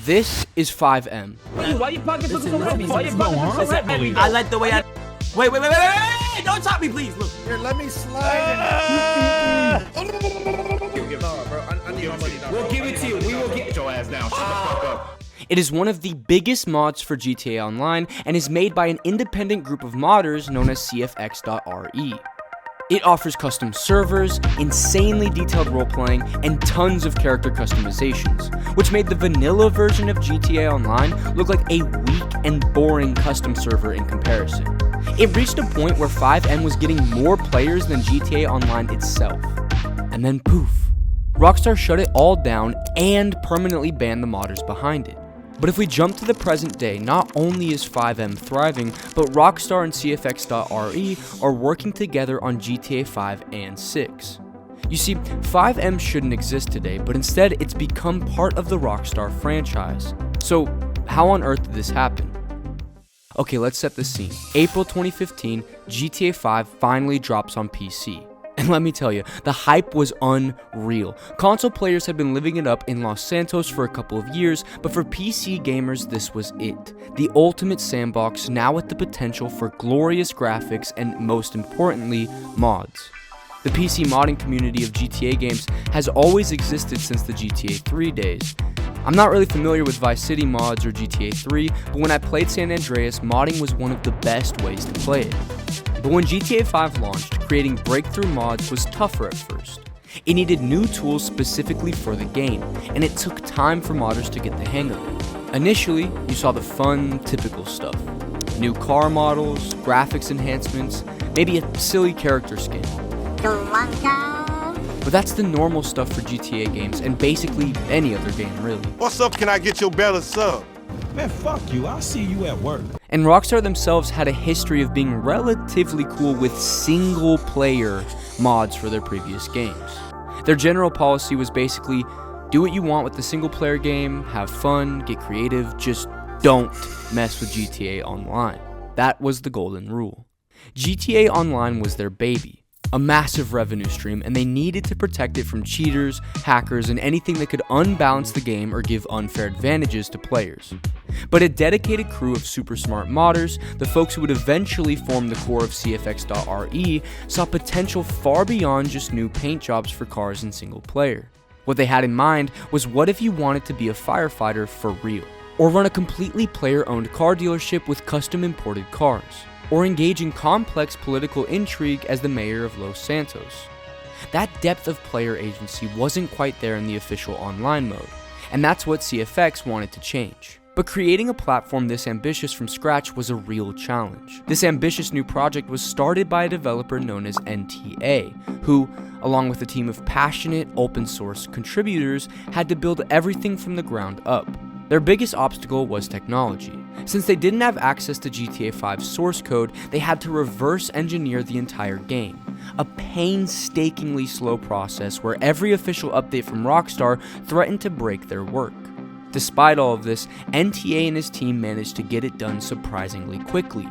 This is FiveM. Why you pockets looking so heavy? Why you pockets so heavy? I like the way I... Wait. Don't top me, please. Look. Here, let me slide. No, bro. I need my money now. We'll give it to you. We will get your ass down. Shut the fuck up. It is one of the biggest mods for GTA Online and is made by an independent group of modders known as CFX.RE. It offers custom servers, insanely detailed roleplaying, and tons of character customizations, which made the vanilla version of GTA Online look like a weak and boring custom server in comparison. It reached a point where FiveM was getting more players than GTA Online itself. And then poof, Rockstar shut it all down and permanently banned the modders behind it. But if we jump to the present day, not only is FiveM thriving, but Rockstar and CFX.RE are working together on GTA 5 and 6. You see, FiveM shouldn't exist today, but instead it's become part of the Rockstar franchise. So, how on earth did this happen? Okay, let's set the scene. April 2015, GTA 5 finally drops on PC. And let me tell you, the hype was unreal. Console players had been living it up in Los Santos for a couple of years, but for PC gamers, this was it. The ultimate sandbox, now with the potential for glorious graphics and, most importantly, mods. The PC modding community of GTA games has always existed since the GTA 3 days. I'm not really familiar with Vice City mods or GTA 3, but when I played San Andreas, modding was one of the best ways to play it. But when GTA 5 launched, creating breakthrough mods was tougher at first. It needed new tools specifically for the game, and it took time for modders to get the hang of it. Initially, you saw the fun, typical stuff. New car models, graphics enhancements, maybe a silly character skin. But that's the normal stuff for GTA games, and basically any other game, really. What's up? Can I get your better sub? Man, fuck you. I'll see you at work. And Rockstar themselves had a history of being relatively cool with single-player mods for their previous games. Their general policy was basically, do what you want with the single-player game, have fun, get creative, just don't mess with GTA Online. That was the golden rule. GTA Online was their baby, a massive revenue stream, and they needed to protect it from cheaters, hackers, and anything that could unbalance the game or give unfair advantages to players. But a dedicated crew of super smart modders, the folks who would eventually form the core of CFX.RE, saw potential far beyond just new paint jobs for cars in single player. What they had in mind was, what if you wanted to be a firefighter for real? Or run a completely player-owned car dealership with custom imported cars? Or engage in complex political intrigue as the mayor of Los Santos? That depth of player agency wasn't quite there in the official online mode, and that's what CFX wanted to change. But creating a platform this ambitious from scratch was a real challenge. This ambitious new project was started by a developer known as NTA, who, along with a team of passionate, open source contributors, had to build everything from the ground up. Their biggest obstacle was technology. Since they didn't have access to GTA 5's source code, they had to reverse engineer the entire game. A painstakingly slow process where every official update from Rockstar threatened to break their work. Despite all of this, NTA and his team managed to get it done surprisingly quickly,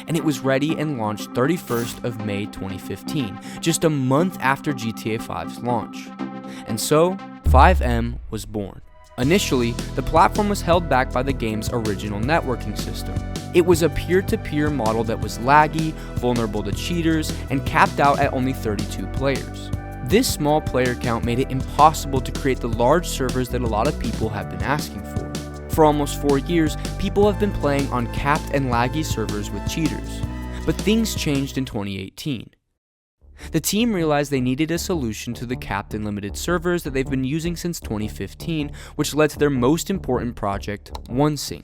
and it was ready and launched 31st of May 2015, just a month after GTA 5's launch. And so, FiveM was born. Initially, the platform was held back by the game's original networking system. It was a peer-to-peer model that was laggy, vulnerable to cheaters, and capped out at only 32 players. This small player count made it impossible to create the large servers that a lot of people have been asking for. For almost 4 years, people have been playing on capped and laggy servers with cheaters. But things changed in 2018. The team realized they needed a solution to the capped and limited servers that they've been using since 2015, which led to their most important project, OneSync.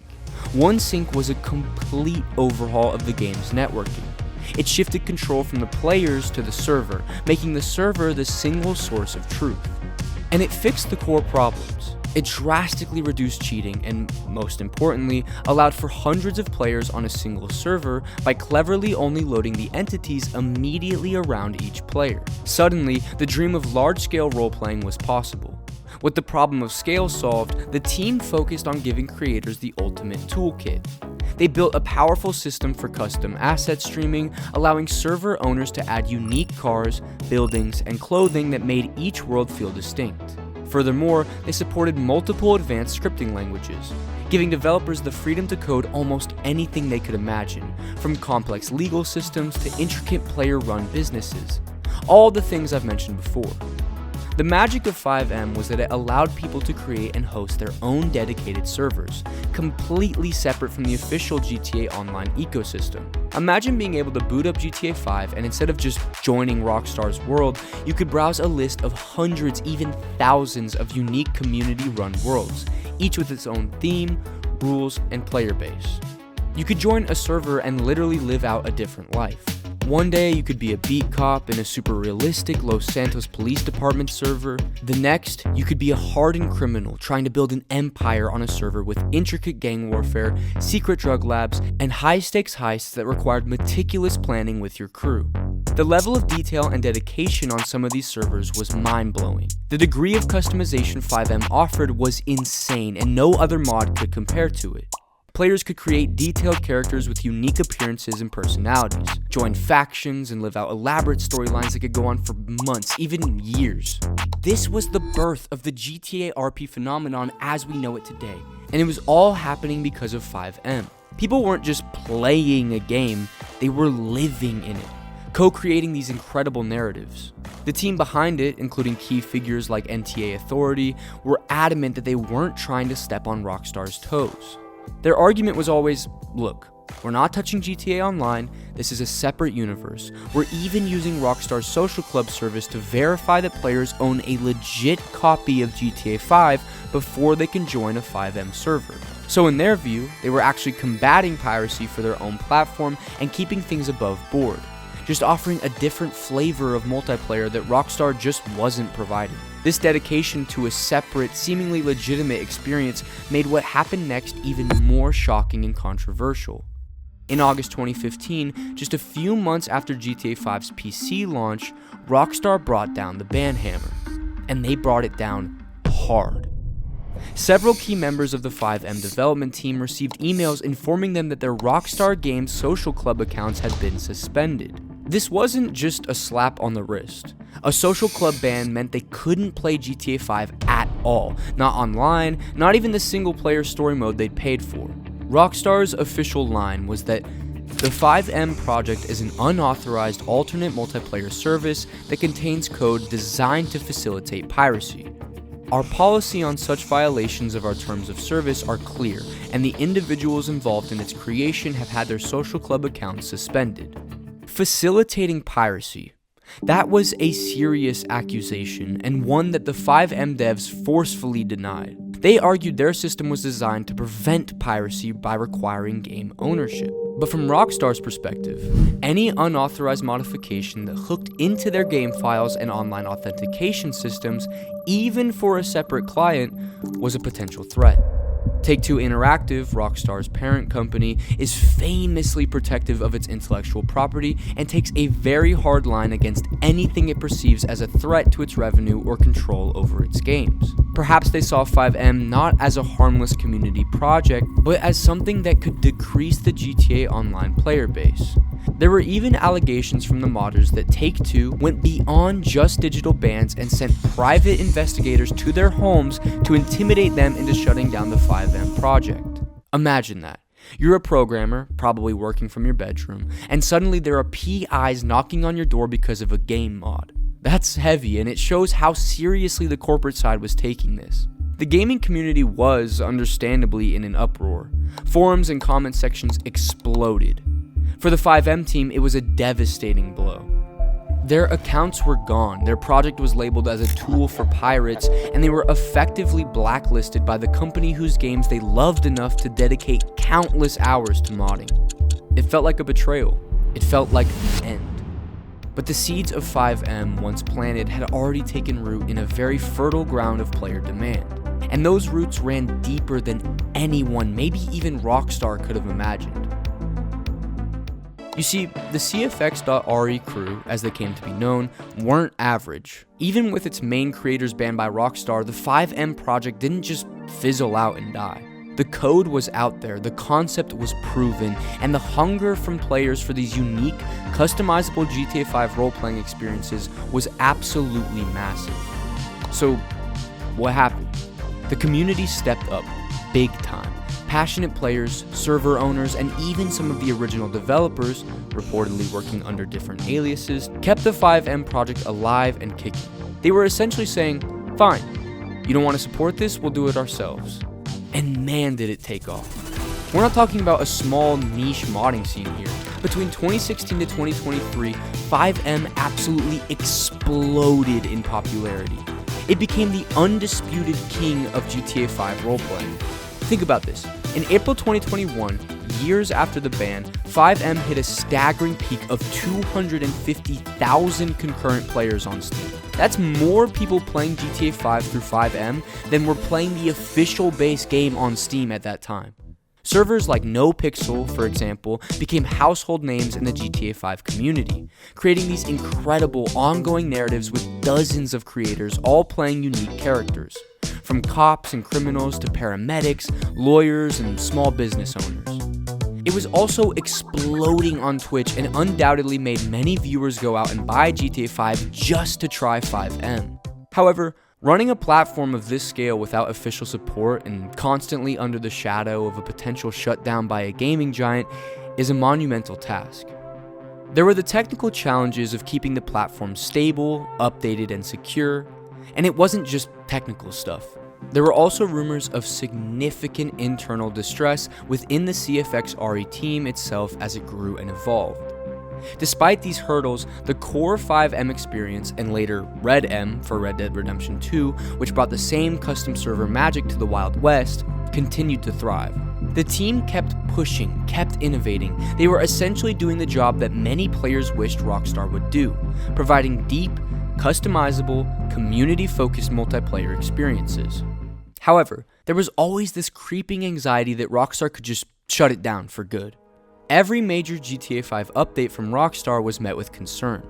OneSync was a complete overhaul of the game's networking. It shifted control from the players to the server, making the server the single source of truth. And it fixed the core problems. It drastically reduced cheating and, most importantly, allowed for hundreds of players on a single server by cleverly only loading the entities immediately around each player. Suddenly, the dream of large-scale role-playing was possible. With the problem of scale solved, the team focused on giving creators the ultimate toolkit. They built a powerful system for custom asset streaming, allowing server owners to add unique cars, buildings, and clothing that made each world feel distinct. Furthermore, they supported multiple advanced scripting languages, giving developers the freedom to code almost anything they could imagine, from complex legal systems to intricate player-run businesses. All the things I've mentioned before. The magic of FiveM was that it allowed people to create and host their own dedicated servers, completely separate from the official GTA Online ecosystem. Imagine being able to boot up GTA 5 and instead of just joining Rockstar's world, you could browse a list of hundreds, even thousands of unique community-run worlds, each with its own theme, rules, and player base. You could join a server and literally live out a different life. One day you could be a beat cop in a super realistic Los Santos Police Department server. The next, you could be a hardened criminal trying to build an empire on a server with intricate gang warfare, secret drug labs, and high-stakes heists that required meticulous planning with your crew. The level of detail and dedication on some of these servers was mind-blowing. The degree of customization FiveM offered was insane, and no other mod could compare to it. Players could create detailed characters with unique appearances and personalities, join factions, and live out elaborate storylines that could go on for months, even years. This was the birth of the GTA RP phenomenon as we know it today, and it was all happening because of FiveM. People weren't just playing a game, they were living in it, co-creating these incredible narratives. The team behind it, including key figures like NTA Authority, were adamant that they weren't trying to step on Rockstar's toes. Their argument was always, look, we're not touching GTA Online, this is a separate universe. We're even using Rockstar's social club service to verify that players own a legit copy of GTA 5 before they can join a FiveM server. So in their view, they were actually combating piracy for their own platform and keeping things above board, just offering a different flavor of multiplayer that Rockstar just wasn't providing. This dedication to a separate, seemingly legitimate experience made what happened next even more shocking and controversial. In August 2015, just a few months after GTA 5's PC launch, Rockstar brought down the ban hammer, and they brought it down hard. Several key members of the FiveM development team received emails informing them that their Rockstar Games social club accounts had been suspended. This wasn't just a slap on the wrist. A social club ban meant they couldn't play GTA 5 at all, not online, not even the single-player story mode they'd paid for. Rockstar's official line was that the FiveM project is an unauthorized alternate multiplayer service that contains code designed to facilitate piracy. Our policy on such violations of our terms of service are clear, and the individuals involved in its creation have had their social club accounts suspended. Facilitating piracy. That was a serious accusation, and one that the FiveM devs forcefully denied. They argued their system was designed to prevent piracy by requiring game ownership. But from Rockstar's perspective, any unauthorized modification that hooked into their game files and online authentication systems, even for a separate client, was a potential threat. Take-Two Interactive, Rockstar's parent company, is famously protective of its intellectual property and takes a very hard line against anything it perceives as a threat to its revenue or control over its games. Perhaps they saw FiveM not as a harmless community project, but as something that could decrease the GTA Online player base. There were even allegations from the modders that Take-Two went beyond just digital bans and sent private investigators to their homes to intimidate them into shutting down the FiveM project. Imagine that. You're a programmer, probably working from your bedroom, and suddenly there are PIs knocking on your door because of a game mod. That's heavy, and it shows how seriously the corporate side was taking this. The gaming community was, understandably, in an uproar. Forums and comment sections exploded. For the FiveM team, it was a devastating blow. Their accounts were gone, their project was labeled as a tool for pirates, and they were effectively blacklisted by the company whose games they loved enough to dedicate countless hours to modding. It felt like a betrayal. It felt like the end. But the seeds of FiveM, once planted, had already taken root in a very fertile ground of player demand. And those roots ran deeper than anyone, maybe even Rockstar, could have imagined. You see, the CFX.RE crew, as they came to be known, weren't average. Even with its main creators banned by Rockstar, the FiveM project didn't just fizzle out and die. The code was out there, the concept was proven, and the hunger from players for these unique, customizable GTA 5 role-playing experiences was absolutely massive. So, what happened? The community stepped up big time. Passionate players, server owners, and even some of the original developers, reportedly working under different aliases, kept the FiveM project alive and kicking. They were essentially saying, fine, you don't want to support this, we'll do it ourselves. And man, did it take off. We're not talking about a small niche modding scene here. Between 2016 to 2023, FiveM absolutely exploded in popularity. It became the undisputed king of GTA 5 roleplaying. Think about this. In April 2021, years after the ban, FiveM hit a staggering peak of 250,000 concurrent players on Steam. That's more people playing GTA 5 through FiveM than were playing the official base game on Steam at that time. Servers like NoPixel, for example, became household names in the GTA 5 community, creating these incredible ongoing narratives with dozens of creators all playing unique characters, from cops and criminals to paramedics, lawyers, and small business owners. It was also exploding on Twitch and undoubtedly made many viewers go out and buy GTA 5 just to try FiveM. However, running a platform of this scale without official support and constantly under the shadow of a potential shutdown by a gaming giant is a monumental task. There were the technical challenges of keeping the platform stable, updated, and secure, and it wasn't just technical stuff. There were also rumors of significant internal distress within the CFX-RE team itself as it grew and evolved. Despite these hurdles, the core FiveM experience, and later RedM for Red Dead Redemption 2, which brought the same custom server magic to the Wild West, continued to thrive. The team kept pushing, kept innovating. They were essentially doing the job that many players wished Rockstar would do, providing deep, customizable, community-focused multiplayer experiences. However, there was always this creeping anxiety that Rockstar could just shut it down for good. Every major GTA 5 update from Rockstar was met with concern.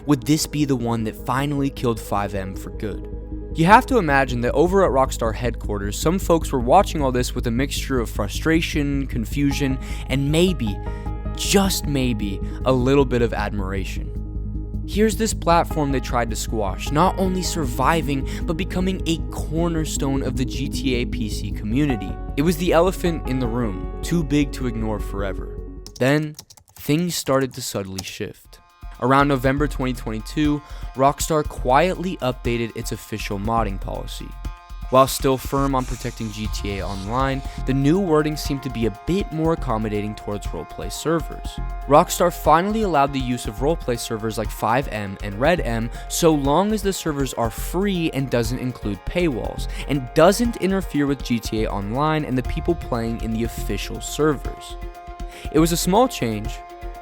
Would this be the one that finally killed FiveM for good? You have to imagine that over at Rockstar headquarters, some folks were watching all this with a mixture of frustration, confusion, and maybe, just maybe, a little bit of admiration. Here's this platform they tried to squash, not only surviving, but becoming a cornerstone of the GTA PC community. It was the elephant in the room, too big to ignore forever. Then, things started to subtly shift. Around November 2022, Rockstar quietly updated its official modding policy. While still firm on protecting GTA Online, the new wording seemed to be a bit more accommodating towards roleplay servers. Rockstar finally allowed the use of roleplay servers like FiveM and RedM so long as the servers are free and doesn't include paywalls, and doesn't interfere with GTA Online and the people playing in the official servers. It was a small change,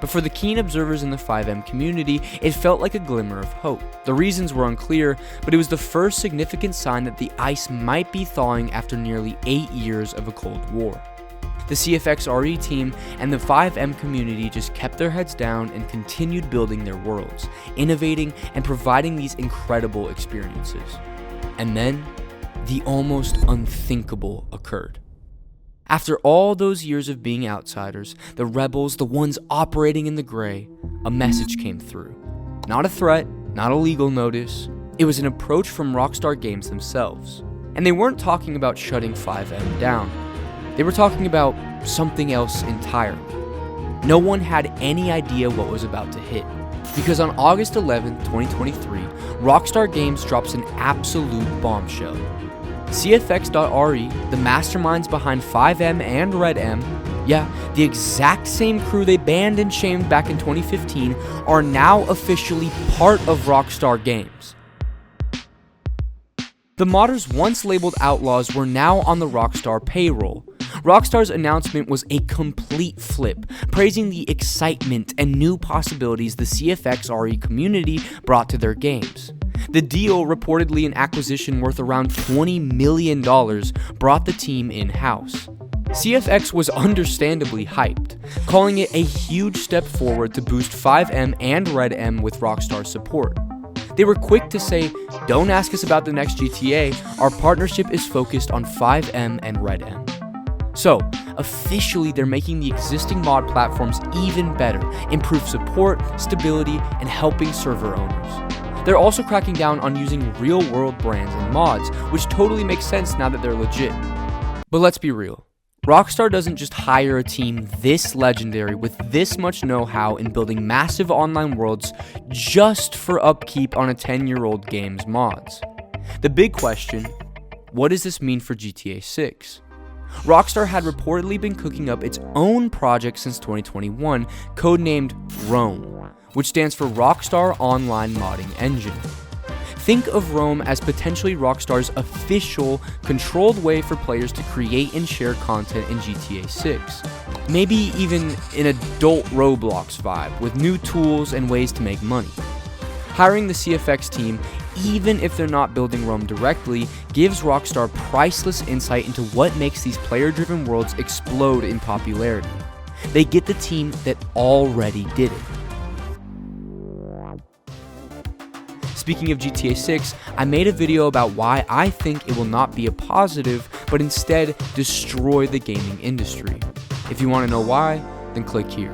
but for the keen observers in the FiveM community, it felt like a glimmer of hope. The reasons were unclear, but it was the first significant sign that the ice might be thawing after nearly 8 years of a Cold War. The CFX-RE team and the FiveM community just kept their heads down and continued building their worlds, innovating and providing these incredible experiences. And then, the almost unthinkable occurred. After all those years of being outsiders, the rebels, the ones operating in the gray, a message came through. Not a threat, not a legal notice. It was an approach from Rockstar Games themselves. And they weren't talking about shutting FiveM down. They were talking about something else entirely. No one had any idea what was about to hit. Because on August 11, 2023, Rockstar Games drops an absolute bombshell. CFX.RE, the masterminds behind FiveM and RedM, yeah, the exact same crew they banned and shamed back in 2015, are now officially part of Rockstar Games. The modders once labeled outlaws were now on the Rockstar payroll. Rockstar's announcement was a complete flip, praising the excitement and new possibilities the CFX-RE community brought to their games. The deal, reportedly an acquisition worth around $20 million, brought the team in-house. CFX was understandably hyped, calling it a huge step forward to boost FiveM and RedM with Rockstar support. They were quick to say, "Don't ask us about the next GTA, our partnership is focused on FiveM and RedM." So, officially they're making the existing mod platforms even better, improve support, stability, and helping server owners. They're also cracking down on using real-world brands and mods, which totally makes sense now that they're legit. But let's be real. Rockstar doesn't just hire a team this legendary with this much know-how in building massive online worlds just for upkeep on a 10-year-old game's mods. The big question, what does this mean for GTA 6? Rockstar had reportedly been cooking up its own project since 2021, codenamed Rome, which stands for Rockstar Online Modding Engine. Think of Rome as potentially Rockstar's official, controlled way for players to create and share content in GTA 6. Maybe even an adult Roblox vibe, with new tools and ways to make money. Hiring the CFX team, even if they're not building Rome directly, gives Rockstar priceless insight into what makes these player-driven worlds explode in popularity. They get the team that already did it. Speaking of GTA 6, I made a video about why I think it will not be a positive, but instead destroy the gaming industry. If you want to know why, then click here.